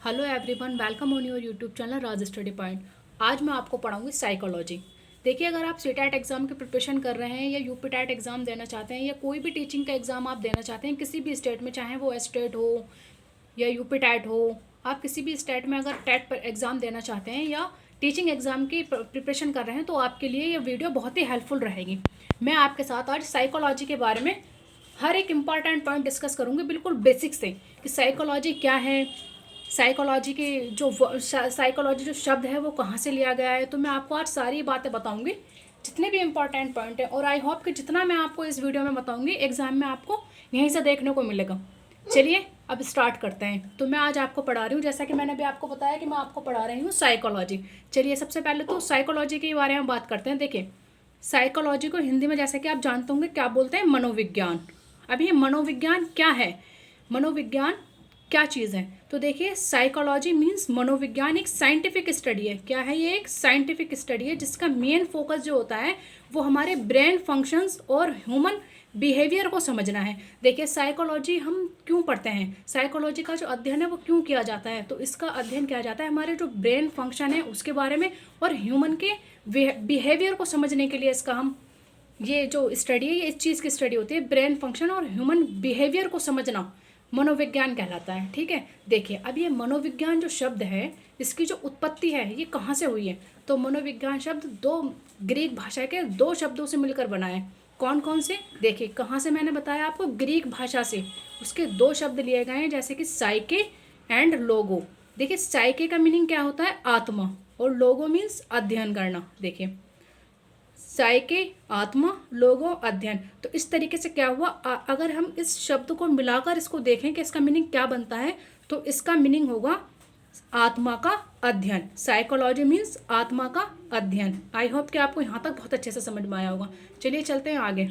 Hello everyone, welcome on your YouTube channel Raj study point. आज मैं आपको पढ़ाऊंगी psychology. देखिए, अगर आप सीटेट एग्ज़ाम की प्रिपरेशन कर रहे हैं या यूपी टेट एग्ज़ाम देना चाहते हैं या कोई भी टीचिंग का एग्ज़ाम आप देना चाहते हैं किसी भी स्टेट में, चाहे वो स्टेट हो या यूपी टेट हो, आप किसी भी स्टेट में अगर टेट पर एग्ज़ाम देना चाहते हैं या टीचिंग एग्ज़ाम की प्रिपरेशन कर रहे हैं तो आपके लिए ये वीडियो बहुत ही हेल्पफुल रहेगी। मैं आपके साथ आज साइकोलॉजी के बारे में हर एक इम्पॉर्टेंट पॉइंट डिस्कस करूँगी, बिल्कुल बेसिक से कि साइकोलॉजी क्या है, साइकोलॉजी के साइकोलॉजी जो शब्द है वो कहाँ से लिया गया है। तो मैं आपको आज सारी बातें बताऊंगी, जितने भी इम्पॉर्टेंट पॉइंट है, और आई होप कि जितना मैं आपको इस वीडियो में बताऊंगी एग्जाम में आपको यहीं से देखने को मिलेगा। चलिए अब स्टार्ट करते हैं। तो मैं आज आपको पढ़ा रही हूँ, जैसा कि मैंने अभी आपको बताया कि मैं आपको पढ़ा रही हूँ साइकोलॉजी। चलिए सबसे पहले तो साइकोलॉजी के बारे में बात करते हैं। देखिए, साइकोलॉजी को हिंदी में जैसा कि आप जानते होंगे क्या बोलते हैं, मनोविज्ञान। अब ये मनोविज्ञान क्या है, मनोविज्ञान क्या चीज़ है? तो देखिए, साइकोलॉजी मीन्स मनोविज्ञान एक साइंटिफिक स्टडी है। क्या है ये? एक साइंटिफिक स्टडी है जिसका मेन फोकस जो होता है वो हमारे ब्रेन फंक्शंस और ह्यूमन बिहेवियर को समझना है। देखिए, साइकोलॉजी हम क्यों पढ़ते हैं, साइकोलॉजी का जो अध्ययन है वो क्यों किया जाता है? तो इसका अध्ययन किया जाता है हमारे जो ब्रेन फंक्शन है उसके बारे में और ह्यूमन के बिहेवियर को समझने के लिए। इसका हम ये जो स्टडी है ये इस चीज़ की स्टडी होती है, ब्रेन फंक्शन और ह्यूमन बिहेवियर को समझना मनोविज्ञान कहलाता है। ठीक है, देखिए अब ये मनोविज्ञान जो शब्द है इसकी जो उत्पत्ति है ये कहाँ से हुई है? तो मनोविज्ञान शब्द दो ग्रीक भाषा के दो शब्दों से मिलकर बना है। कौन कौन से? देखिए, कहाँ से मैंने बताया आपको, ग्रीक भाषा से उसके दो शब्द लिए गए हैं, जैसे कि साइके एंड लोगो। देखिए, साइके का मीनिंग क्या होता है? आत्मा, और लोगो मीन्स अध्ययन करना। देखिए, साइके आत्मा, लोगो अध्ययन। तो इस तरीके से क्या हुआ, अगर हम इस शब्द को मिलाकर इसको देखें कि इसका मीनिंग क्या बनता है, तो इसका मीनिंग होगा आत्मा का अध्ययन। साइकोलॉजी मीन्स आत्मा का अध्ययन। आई होप कि आपको यहाँ तक बहुत अच्छे से समझ में आया होगा। चलिए चलते हैं आगे।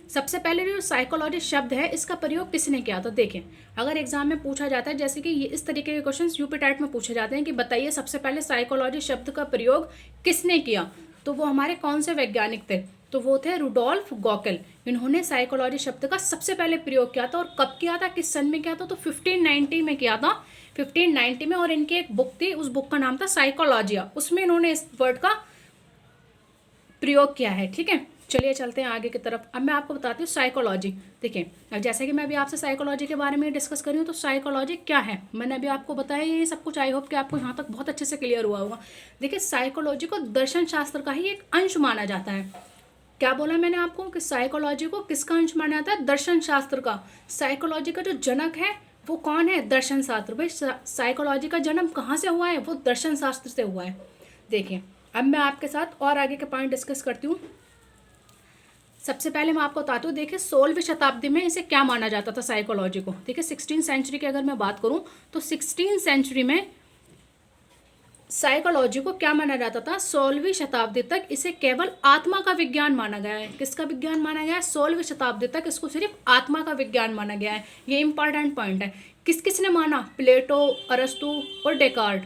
सबसे पहले जो साइकोलॉजी शब्द है इसका प्रयोग किसने किया? तो देखें, अगर एग्जाम में पूछा जाता है, जैसे कि ये इस तरीके के क्वेश्चंस यूपी टेट में पूछे जाते हैं कि बताइए सबसे पहले साइकोलॉजी शब्द का प्रयोग किसने किया, तो वो हमारे कौन से वैज्ञानिक थे? तो वो थे रुडोल्फ गॉकेल। इन्होंने साइकोलॉजी शब्द का सबसे पहले प्रयोग किया था। और कब किया था, किस सन में किया था? तो 1590 में किया था, 1590 में। और इनकी एक बुक थी, उस बुक का नाम था साइकोलॉजिया, उसमें इन्होंने इस वर्ड का प्रयोग किया है। ठीक है, चलिए चलते हैं आगे की तरफ। अब मैं आपको बताती हूँ साइकोलॉजी। देखिए, अब जैसे कि मैं अभी आपसे साइकोलॉजी के बारे में डिस्कस कर रही हूँ, तो साइकोलॉजी क्या है मैंने अभी आपको बताया, ये सब कुछ आई होप कि आपको यहाँ तक बहुत अच्छे से क्लियर हुआ होगा। देखिए, साइकोलॉजी को दर्शन शास्त्र का ही एक अंश माना जाता है। क्या बोला मैंने आपको कि साइकोलॉजी को किसका अंश माना जाता है? दर्शन शास्त्र का। साइकोलॉजी का जो जनक है वो कौन है? दर्शन शास्त्र। भाई, साइकोलॉजी का जन्म कहाँ से हुआ है? वो दर्शन शास्त्र से हुआ है। देखिए, अब मैं आपके साथ और आगे के पॉइंट डिस्कस करती हूँ। सबसे पहले मैं आपको बताती हूँ, देखिए 16वीं शताब्दी में इसे क्या माना जाता था साइकोलॉजी को। देखिए, 16 सेंचुरी की अगर मैं बात करूँ तो 16 सेंचुरी में साइकोलॉजी को क्या माना जाता था? 16वीं शताब्दी तक इसे केवल आत्मा का विज्ञान माना गया है। किसका विज्ञान माना गया है? 16वीं शताब्दी तक इसको सिर्फ आत्मा का विज्ञान माना गया है। ये इंपॉर्टेंट पॉइंट है। किस किसने माना? प्लेटो, अरस्तु और डेकार्ट।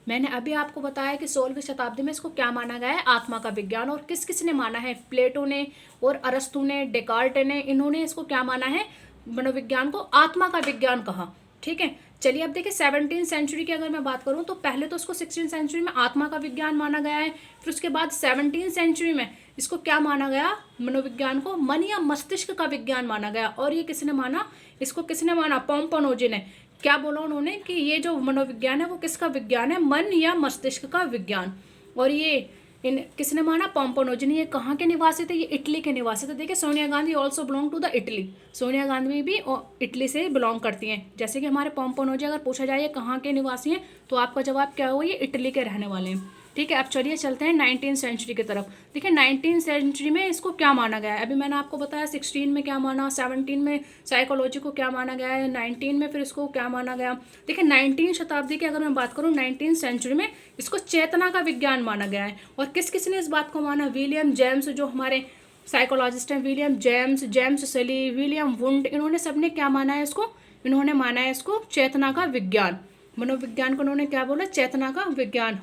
मैंने अभी आपको बताया कि 16वीं शताब्दी में इसको क्या माना गया है? आत्मा का विज्ञान। और किस किसने माना है? प्लेटो ने और अरस्तु ने, डेकार्ट ने, इन्होंने इसको क्या माना है? मनोविज्ञान को आत्मा का विज्ञान कहा। ठीक है, चलिए अब देखिए 17 सेंचुरी की अगर मैं बात करूं तो पहले तो इसको 16 सेंचुरी में आत्मा का विज्ञान माना गया है, फिर उसके बाद 17 सेंचुरी में इसको क्या माना गया? मनोविज्ञान को मन या मस्तिष्क का विज्ञान माना गया। और ये किसने माना? इसको किसने माना? पोम्पनोजी ने। क्या बोला उन्होंने कि ये जो मनोविज्ञान है वो किसका विज्ञान है? मन या मस्तिष्क का विज्ञान। और ये इन किसने माना? पोम्पनोजी ने। ये कहाँ के निवासी थे? ये इटली के निवासी थे। देखिए, Sonia Gandhi also belong to the Italy. Sonia Gandhi भी इटली से बिलोंग करती हैं। जैसे कि हमारे पोम्पनोजी अगर पूछा जाए ये कहाँ के निवासी हैं, तो आपका जवाब क्या होगा? ये इटली के रहने वाले हैं। ठीक है, अब चलिए चलते हैं 19 सेंचुरी की तरफ। देखिए, 19 सेंचुरी में इसको क्या माना गया है? अभी मैंने आपको बताया 16 में क्या माना, 17 में साइकोलॉजी को क्या माना गया है, 19 में फिर इसको क्या माना गया। देखिए, 19 शताब्दी की अगर मैं बात करूँ, 19 सेंचुरी में इसको चेतना का विज्ञान माना गया है। और किस किस ने इस बात को माना? विलियम जेम्स, जो हमारे साइकोलॉजिस्ट हैं, विलियम जेम्स, जेम्स सेली, विलियम वुंड, इन्होंने सबने क्या माना है इसको? इन्होंने माना है इसको चेतना का विज्ञान। मनोविज्ञान को उन्होंने क्या बोला? चेतना का विज्ञान।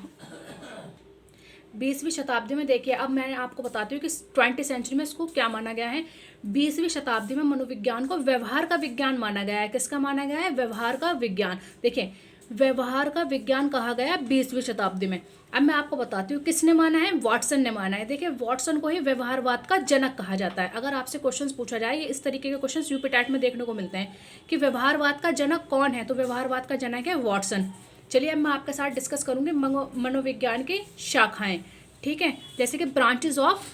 20वीं शताब्दी में देखिए, अब मैं आपको बताती हूँ कि 20वीं सेंचुरी में इसको क्या माना गया है। 20वीं शताब्दी में मनोविज्ञान को व्यवहार का विज्ञान माना गया है। किसका माना गया है? व्यवहार का विज्ञान। देखिए, व्यवहार का विज्ञान कहा गया 20वीं शताब्दी में। अब मैं आपको बताती हूँ किसने माना है। वॉटसन ने माना है। देखिए, वॉटसन को ही व्यवहारवाद का जनक कहा जाता है। अगर आपसे क्वेश्चंस पूछा जाए, ये इस तरीके के क्वेश्चंस यूपी टैट में देखने को मिलते हैं कि व्यवहारवाद का जनक कौन है, तो व्यवहारवाद का जनक है वॉटसन। चलिए, अब मैं आपके साथ डिस्कस करूंगी मनोविज्ञान की शाखाएं, ठीक है, जैसे कि ब्रांचेज ऑफ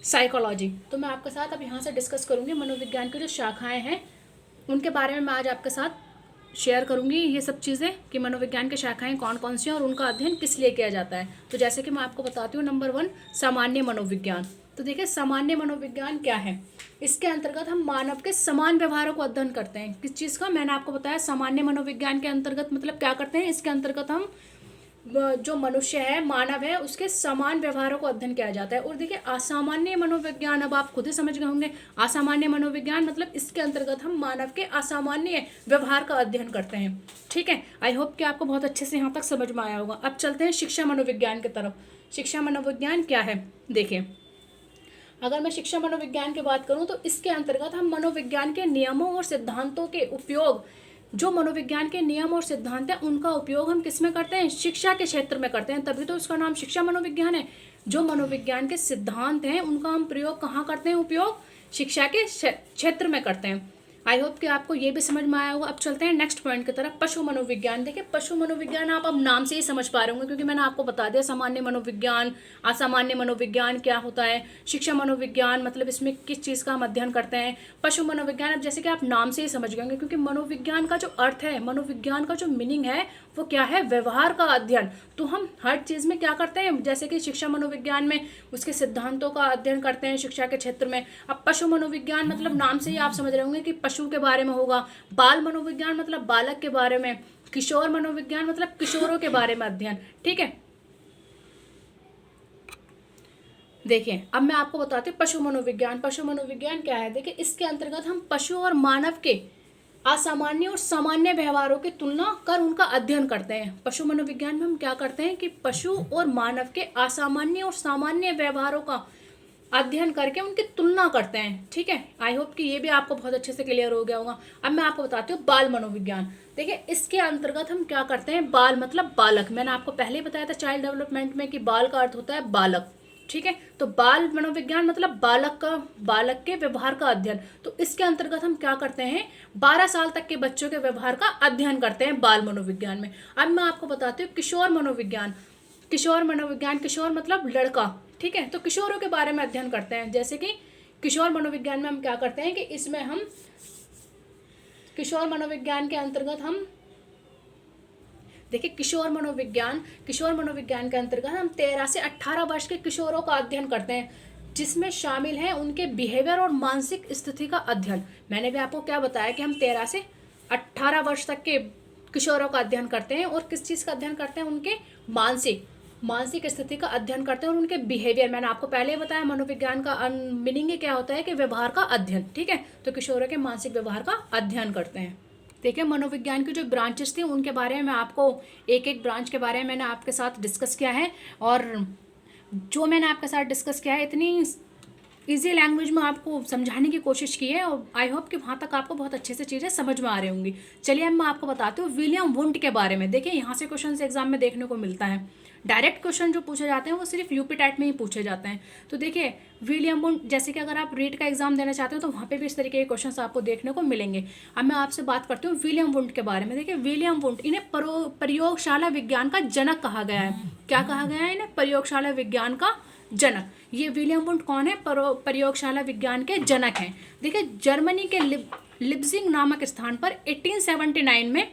साइकोलॉजी। तो मैं आपके साथ अब यहाँ से डिस्कस करूंगी मनोविज्ञान की जो शाखाएं हैं उनके बारे में मैं आज आपके साथ शेयर करूंगी ये सब चीज़ें कि मनोविज्ञान की शाखाएं कौन कौन सी हैं और उनका अध्ययन किस लिए किया जाता है। तो जैसे कि मैं आपको बताती हूँ, नंबर 1 सामान्य मनोविज्ञान। तो देखिए, सामान्य मनोविज्ञान क्या है। इसके अंतर्गत हम मानव के समान व्यवहारों को अध्ययन करते हैं। किस चीज़ का? मैंने आपको बताया सामान्य मनोविज्ञान के अंतर्गत मतलब क्या करते हैं। इसके अंतर्गत हम जो मनुष्य है, मानव है, उसके समान व्यवहारों को अध्ययन किया जाता है। और देखिए, असामान्य मनोविज्ञान, अब आप खुद ही समझ गए होंगे असामान्य मनोविज्ञान मतलब इसके अंतर्गत हम मानव के असामान्य व्यवहार का अध्ययन करते हैं। ठीक है, आई होप कि आपको बहुत अच्छे से यहाँ तक समझ में आया होगा। अब चलते हैं शिक्षा मनोविज्ञान की तरफ। शिक्षा मनोविज्ञान क्या है? देखिए, अगर मैं शिक्षा मनोविज्ञान की बात करूं तो इसके अंतर्गत हम मनोविज्ञान के नियमों और सिद्धांतों के उपयोग, जो मनोविज्ञान के नियम और सिद्धांत हैं उनका उपयोग हम किस में करते हैं? शिक्षा के क्षेत्र में करते हैं, तभी तो उसका नाम शिक्षा मनोविज्ञान है। जो मनोविज्ञान के सिद्धांत हैं उनका हम प्रयोग कहाँ करते हैं? उपयोग शिक्षा के क्षेत्र में करते हैं। आई होप कि आपको ये भी समझ में आया होगा। अब चलते हैं नेक्स्ट पॉइंट की तरफ, पशु मनोविज्ञान। देखिए, पशु मनोविज्ञान आप अब नाम से ही समझ पा रहे होंगे क्योंकि मैंने आपको बता दिया सामान्य मनोविज्ञान, असामान्य मनोविज्ञान क्या होता है, शिक्षा मनोविज्ञान मतलब इसमें किस चीज़ का हम अध्ययन करते हैं, पशु मनोविज्ञान अब जैसे कि आप नाम से ही समझ गए होंगे क्योंकि मनोविज्ञान का जो अर्थ है, मनोविज्ञान का जो मीनिंग है वो क्या है? व्यवहार का अध्ययन। तो हम हर चीज़ में क्या करते हैं? जैसे कि शिक्षा मनोविज्ञान में उसके सिद्धांतों का अध्ययन करते हैं शिक्षा के क्षेत्र में। अब पशु मनोविज्ञान मतलब नाम से ही आप समझ रहे होंगे कि पशु के बारे में होगा। बाल मनोविज्ञान मतलब बालक के बारे में। किशोर मनोविज्ञान मतलब किशोरों के बारे में अध्ययन। ठीक है, देखिए अब मैं आपको बताती हूँ पशु मनोविज्ञान। पशु मनोविज्ञान क्या है? देखिए, इसके अंतर्गत हम पशु और मानव के असामान्य और सामान्य व्यवहारों की तुलना कर उनका अध्ययन करते हैं। पशु मनोविज्ञान में हम क्या करते हैं कि पशु और मानव के असामान्य और सामान्य व्यवहारों का अध्ययन करके उनकी तुलना करते हैं। ठीक है, आई होप कि ये भी आपको बहुत अच्छे से क्लियर हो गया होगा। अब मैं आपको बताती हूँ बाल मनोविज्ञान। देखिए, इसके अंतर्गत हम क्या करते हैं? बाल मतलब बालक। मैंने आपको पहले ही बताया था चाइल्ड डेवलपमेंट में कि बाल का अर्थ होता है बालक। ठीक है, तो बाल मनोविज्ञान मतलब बालक के व्यवहार का अध्ययन। तो इसके अंतर्गत हम क्या करते हैं? 12 साल तक के बच्चों के व्यवहार का अध्ययन करते हैं बाल मनोविज्ञान में। अब मैं आपको बताती हूँ किशोर मनोविज्ञान। किशोर मनोविज्ञान, किशोर मतलब लड़का। ठीक है, तो किशोरों के बारे में अध्ययन करते हैं। जैसे कि किशोर मनोविज्ञान में हम क्या करते हैं कि इसमें हम किशोर मनोविज्ञान के अंतर्गत हम देखिए किशोर मनोविज्ञान के अंतर्गत हम 13 से 18 वर्ष के किशोरों का अध्ययन करते हैं, जिसमें शामिल है उनके बिहेवियर और मानसिक स्थिति का अध्ययन। मैंने भी आपको क्या बताया कि हम 13 से 18 वर्ष तक के किशोरों का अध्ययन करते हैं और किस चीज़ का अध्ययन करते हैं? उनके मानसिक स्थिति का अध्ययन करते हैं और उनके बिहेवियर। मैंने आपको पहले ही बताया मनोविज्ञान का मीनिंग ही क्या होता है कि व्यवहार का अध्ययन। ठीक है, तो किशोरों के मानसिक व्यवहार का अध्ययन करते हैं। देखिए, मनोविज्ञान की जो ब्रांचेस थी उनके बारे में मैं आपको एक एक ब्रांच के बारे में मैंने आपके साथ डिस्कस किया है। और जो मैंने आपके साथ डिस्कस किया है इतनी इजी लैंग्वेज में आपको समझाने की कोशिश की है और आई होप कि वहाँ तक आपको बहुत अच्छे से चीज़ें समझ में आ रही होंगी। चलिए, अब मैं आपको बताती हूँ विलियम वुंट के बारे में। देखिए, यहाँ से क्वेश्चन एग्जाम में देखने को मिलता है। डायरेक्ट क्वेश्चन जो पूछे जाते हैं वो सिर्फ यूपी टैट में ही पूछे जाते हैं। तो देखिए, विलियम वुंट, जैसे कि अगर आप रीट का एग्जाम देना चाहते हो तो वहाँ पे भी इस तरीके के क्वेश्चंस आपको देखने को मिलेंगे। अब मैं आपसे बात करती हूँ विलियम वुंट के बारे में। देखिए, विलियम वुंट, इन्हें प्रयोगशाला विज्ञान का जनक कहा गया है। क्या कहा गया है इन्हें? प्रयोगशाला विज्ञान का जनक। ये विलियम वुंट कौन है? प्रयोगशाला विज्ञान के जनक हैं। देखिए, जर्मनी के लिप्जिंग नामक स्थान पर 1879 में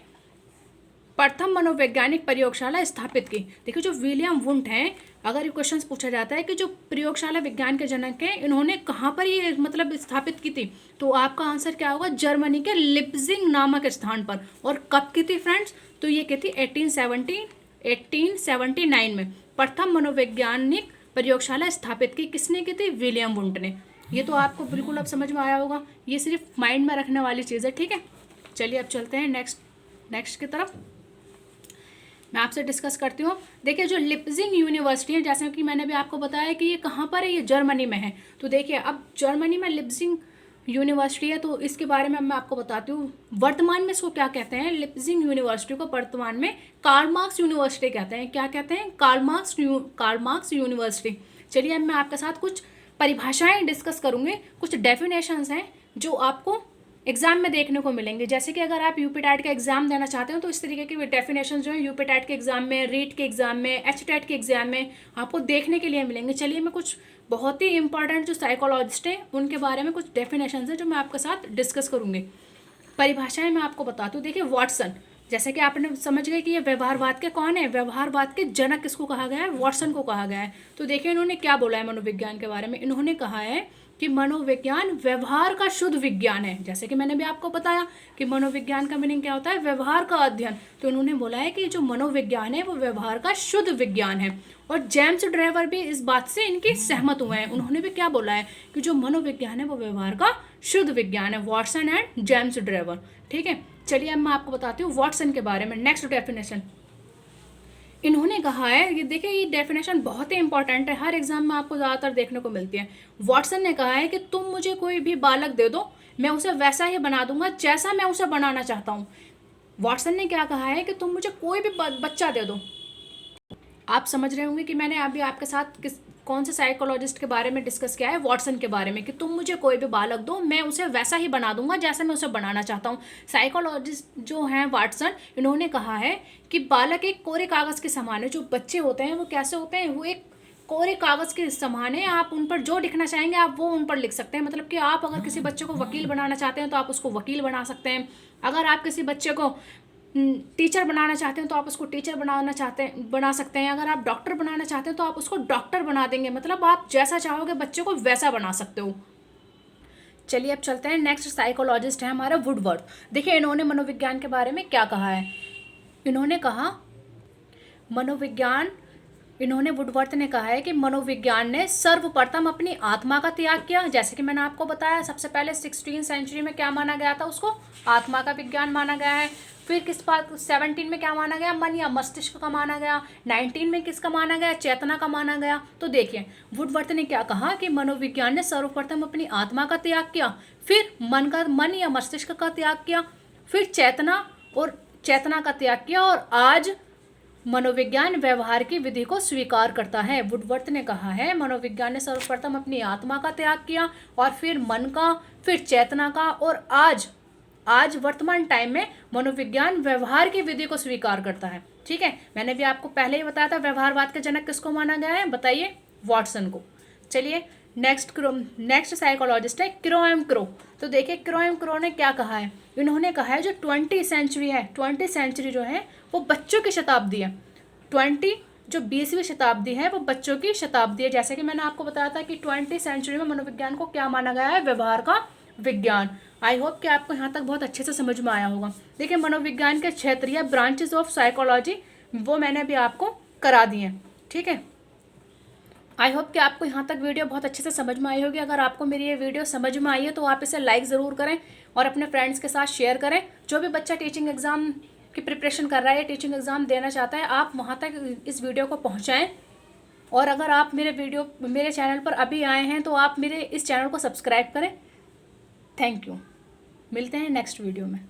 प्रथम मनोवैज्ञानिक प्रयोगशाला स्थापित की। देखिए, जो विलियम वुंट हैं, अगर ये क्वेश्चन पूछा जाता है कि जो प्रयोगशाला विज्ञान के जनक हैं इन्होंने कहाँ पर ये मतलब स्थापित की थी, तो आपका आंसर क्या होगा? जर्मनी के लिप्जिंग नामक स्थान पर। और कब की थी फ्रेंड्स? तो ये की थी 1879 में प्रथम मनोवैज्ञानिक प्रयोगशाला स्थापित की। किसने की थी? विलियम वुंट ने। ये तो आपको बिल्कुल अब समझ में आया होगा। ये सिर्फ माइंड में रखने वाली चीज़ है। ठीक है, चलिए अब चलते हैं नेक्स्ट की तरफ। मैं आपसे डिस्कस करती हूँ। देखिए जो लिप्जिंग यूनिवर्सिटी है, जैसे कि मैंने भी आपको बताया कि ये कहाँ पर है, ये जर्मनी में है। तो देखिए अब जर्मनी में लिप्जिंग यूनिवर्सिटी है, तो इसके बारे में मैं आपको बताती हूँ। वर्तमान में इसको क्या कहते हैं, लिप्जिंग यूनिवर्सिटी को वर्तमान में कार्ल मार्क्स यूनिवर्सिटी कहते हैं। क्या कहते हैं, कार्ल मार्क्स यूनिवर्सिटी। चलिए अब मैं आपके साथ कुछ परिभाषाएं डिस्कस करूँगी, कुछ डेफिनेशंस हैं जो आपको एग्जाम में देखने को मिलेंगे। जैसे कि अगर आप यूपी टैट का एग्जाम देना चाहते हो तो इस तरीके की डेफिनेशन जो है यूपी टैट के एग्जाम में, रीट के एग्जाम में, एच टैट के एग्जाम में आपको देखने के लिए मिलेंगे। चलिए मैं कुछ बहुत ही इंपॉर्टेंट जो साइकोलॉजिस्ट हैं उनके बारे में कुछ डेफिनेशन है जो मैं आपके साथ डिस्कस करूँगी। परिभाषाएं मैं आपको बताती हूँ। देखिए वॉटसन, जैसे कि आपने समझ गए कि ये व्यवहारवाद के कौन है, व्यवहारवाद के जनक किसको कहा गया है, वॉटसन को कहा गया है। तो देखिए इन्होंने क्या बोला है मनोविज्ञान के बारे में। इन्होंने कहा है कि मनोविज्ञान व्यवहार का शुद्ध विज्ञान है। जैसे कि मैंने भी आपको बताया कि मनोविज्ञान का मीनिंग क्या होता है, व्यवहार का अध्ययन। तो उन्होंने बोला है कि जो मनोविज्ञान है वो व्यवहार का शुद्ध विज्ञान है। और जेम्स ड्रेवर भी इस बात से इनकी सहमत हुए हैं। उन्होंने भी क्या बोला है कि जो मनोविज्ञान है वो व्यवहार का शुद्ध विज्ञान है, वॉटसन एंड जेम्स ड्रेवर। ठीक है, चलिए अब मैं आपको बताती हूँ वॉटसन के बारे में। नेक्स्ट डेफिनेशन इन्होंने कहा है, ये देखिए ये डेफिनेशन बहुत ही इंपॉर्टेंट है, हर एग्जाम में आपको ज़्यादातर देखने को मिलती है। वॉटसन ने कहा है कि तुम मुझे कोई भी बालक दे दो, मैं उसे वैसा ही बना दूंगा जैसा मैं उसे बनाना चाहता हूँ। वॉटसन ने क्या कहा है कि तुम मुझे कोई भी बच्चा दे दो। आप समझ रहे होंगे कि मैंने अभी आपके साथ कौन से साइकोलॉजिस्ट के बारे में डिस्कस किया है, वॉटसन के बारे में, कि तुम मुझे कोई भी बालक दो, मैं उसे वैसा ही बना दूंगा जैसा मैं उसे बनाना चाहता हूँ। साइकोलॉजिस्ट जो हैं वॉटसन, इन्होंने कहा है कि बालक एक कोरे कागज़ के समान है। जो बच्चे होते हैं वो कैसे होते हैं, वो एक कोरे कागज़ के समान है। आप उन पर जो लिखना चाहेंगे आप वो उन पर लिख सकते हैं। मतलब कि आप अगर किसी बच्चे को वकील बनाना चाहते हैं तो आप उसको वकील बना सकते हैं। अगर आप किसी बच्चे को टीचर बनाना चाहते हैं तो आप उसको टीचर बना सकते हैं। अगर आप डॉक्टर बनाना चाहते हैं तो आप उसको डॉक्टर बना देंगे। मतलब आप जैसा चाहोगे बच्चे को वैसा बना सकते हो। चलिए अब चलते हैं, नेक्स्ट साइकोलॉजिस्ट है हमारा वुडवर्थ। देखिए इन्होंने मनोविज्ञान के बारे में क्या कहा है। इन्होंने कहा वुडवर्थ ने कहा है कि मनोविज्ञान ने सर्वप्रथम अपनी आत्मा का त्याग किया। जैसे कि मैंने आपको बताया सबसे पहले 16वीं सेंचुरी में क्या माना गया था, उसको आत्मा का विज्ञान माना गया है। फिर किस बात 17 में क्या माना गया, मन या मस्तिष्क का माना गया। 19 में किसका माना गया, चेतना का माना गया। तो देखिए वुडवर्थ ने क्या कहा कि मनोविज्ञान ने सर्वप्रथम अपनी आत्मा का त्याग किया, फिर मन या मस्तिष्क का त्याग किया, फिर चेतना का त्याग किया, और आज मनोविज्ञान व्यवहार की विधि को स्वीकार करता है। वुडवर्थ ने कहा है मनोविज्ञान ने सर्वप्रथम अपनी आत्मा का त्याग किया, और फिर मन का, फिर चेतना का, और आज वर्तमान टाइम में मनोविज्ञान व्यवहार की विधि को स्वीकार करता है। ठीक है, मैंने भी आपको पहले ही बताया था व्यवहारवाद के जनक किसको माना गया है, बताइए, वॉटसन को। चलिए नेक्स्ट साइकोलॉजिस्ट है क्रोएम क्रो। तो देखिए क्रोएम क्रो ने क्या कहा है। इन्होंने कहा है जो 20वीं सेंचुरी है, 20वीं सेंचुरी जो है वो बच्चों की शताब्दी है। 20वीं शताब्दी है वो बच्चों की शताब्दी है। जैसे कि मैंने आपको बताया था कि 20वीं सेंचुरी में मनोविज्ञान को क्या माना गया है, व्यवहार का विज्ञान। आई होप कि आपको यहाँ तक बहुत अच्छे से समझ में आया होगा। देखिए मनोविज्ञान के क्षेत्र या ब्रांचेस ऑफ साइकोलॉजी वो मैंने भी आपको करा दिए हैं। ठीक है, आई होप कि आपको यहाँ तक वीडियो बहुत अच्छे से समझ में आई होगी। अगर आपको मेरी ये वीडियो समझ में आई है तो आप इसे लाइक ज़रूर करें और अपने फ्रेंड्स के साथ शेयर करें। जो भी बच्चा टीचिंग एग्ज़ाम की प्रिपरेशन कर रहा है या टीचिंग एग्ज़ाम देना चाहता है, आप वहाँ तक इस वीडियो को पहुँचाएँ। और अगर आप मेरे चैनल पर अभी आए हैं तो आप मेरे इस चैनल को सब्सक्राइब करें। थैंक यू, मिलते हैं नेक्स्ट वीडियो में।